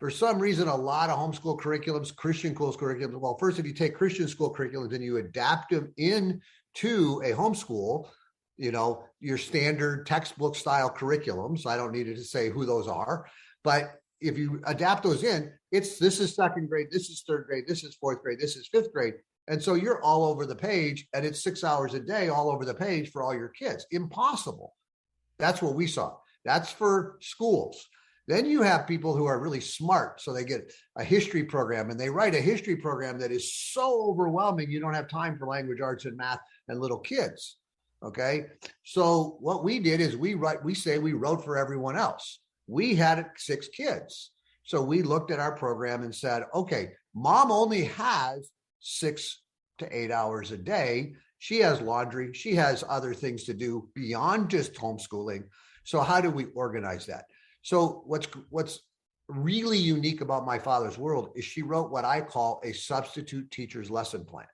For some reason, a lot of homeschool curriculums, Christian schools curriculums, well, first, if you take Christian school curriculums and you adapt them into a homeschool, your standard textbook style curriculums, I don't need to say who those are, but if you adapt those in, this is second grade, this is third grade, this is fourth grade, this is fifth grade. And so you're all over the page, and it's 6 hours a day all over the page for all your kids. Impossible. That's what we saw. That's for schools. Then you have people who are really smart. So they get a history program, and they write a history program that is so overwhelming, you don't have time for language arts and math and little kids. Okay. So what we did is we wrote for everyone else. We had 6 kids. So we looked at our program and said, okay, mom only has 6 to 8 hours a day. She has laundry. She has other things to do beyond just homeschooling. So how do we organize that? So what's really unique about My Father's World is she wrote what I call a substitute teacher's lesson plan.